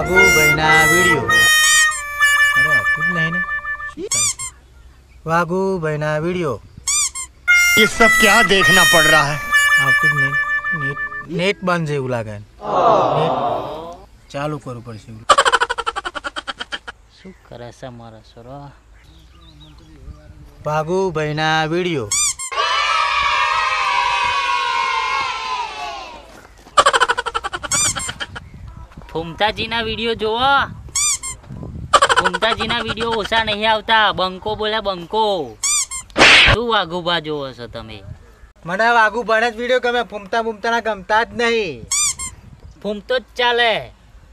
वागू भाईना वीडियो अरे आपको नहीं ना वागू भाईना वीडियो ये सब क्या देखना पड़ रहा है आपको नेट नेट बंद છે એવું લાગે નેટ ચાલુ કરવું પડશે શું કરે છે મારા સરો વાગુ ભાઈના વીડિયો ફૂમતાજીના વિડિયો જોવો ફૂમતાજીના વિડિયો ઓછા નહીં આવતા બંકો બોલે બંકો શું વાઘુભા જોવો છો તમે મને વાગુ ભાઈના જ વીડિયો ગમે ફૂમતા ફૂમતાના ગમતા જ નહીં ફૂમતો જ ચાલે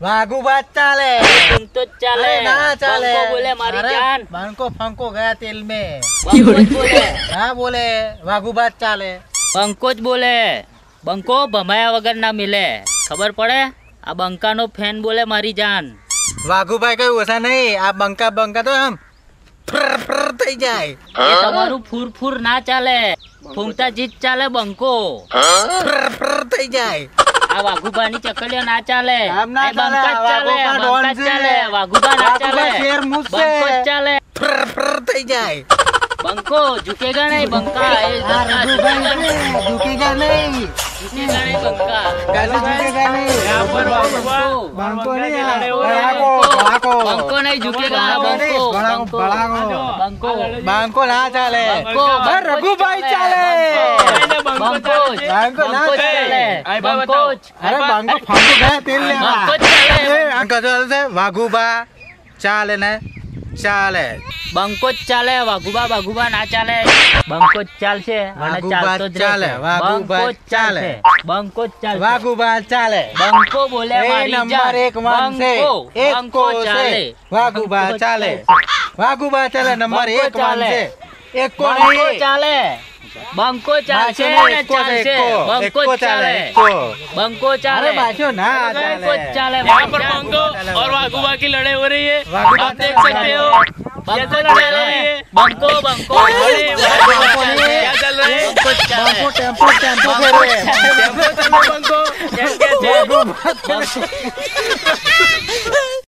વાગુ બાત ચાલે ફૂમતો જ ચાલે ના ચાલે બંકો બોલે મારી જાન બંકો ફંકો ગયા તેલ में બંકો જ બોલે હા બોલે વાગુ બાત ચાલે બંકો જ બોલે બંકો ભમાયા વગર ના મિલે ખબર પડે આ બંકાનો ફેન બોલે મારી જાન વાગુ ભાઈ કઈ ઓછા નહીં આ બંકા બંકા તો આમ ફર ફર થઈ જાય એ તમારું ફૂર ફૂર ના ચાલે ફૂમતાજી જ ચાલે બંકો ફર ફર થઈ જાય આ વાઘુબાની ચકલીઓ ના ચાલે આમ ના એ બંકા જ ચાલે વાઘુબા બંકા જ ચાલે વાઘુબા ના ચાલે વાઘુબા શેર મુઝ से બંકો જ ચાલે ફર ફર થઈ જાય બંકો झुकेगा नहीं बंका झुकेगा नहीं झुकेगा नहीं बंका कैसे झुकेगा नहीं बंको नहीं बंको नहीं झुकेगा बंको बंको बंको ना चाले बंको रघु भाई चाले बंको बंको ना चाले बंको अरे बंको फांको गया तेल ले बंको चाले अंका चाले वाघुबा चाले ने ચાલે બંકો જ ચાલે વાઘુબા વાઘુબા ના ચાલે બંકો જ ચાલશે અને ચાલતો જ ચાલે વાઘુબા ચાલે બંકો જ ચાલે વાઘુબા ચાલે બંકો બોલે મારી નંબર 1 માં છે બંકો ચાલે વાઘુબા ચાલે વાઘુબા ચાલે નંબર 1 માં છે એક કો બંકો નહીં ચાલે બંકો ચાલશે ને ચાલશે બંકો જ ચાલે બંકો ચાલે बाजो ना બંકો જ ચાલે यहाँ पर बंको और वाघुबा की लड़ाई हो रही है आप देख सकते हो બંકો ચાલે બંકો બંકો क्या चल रहा है બંકો જ ચાલે बंको टेम्पो टेम्पो फेरे बंको બંકો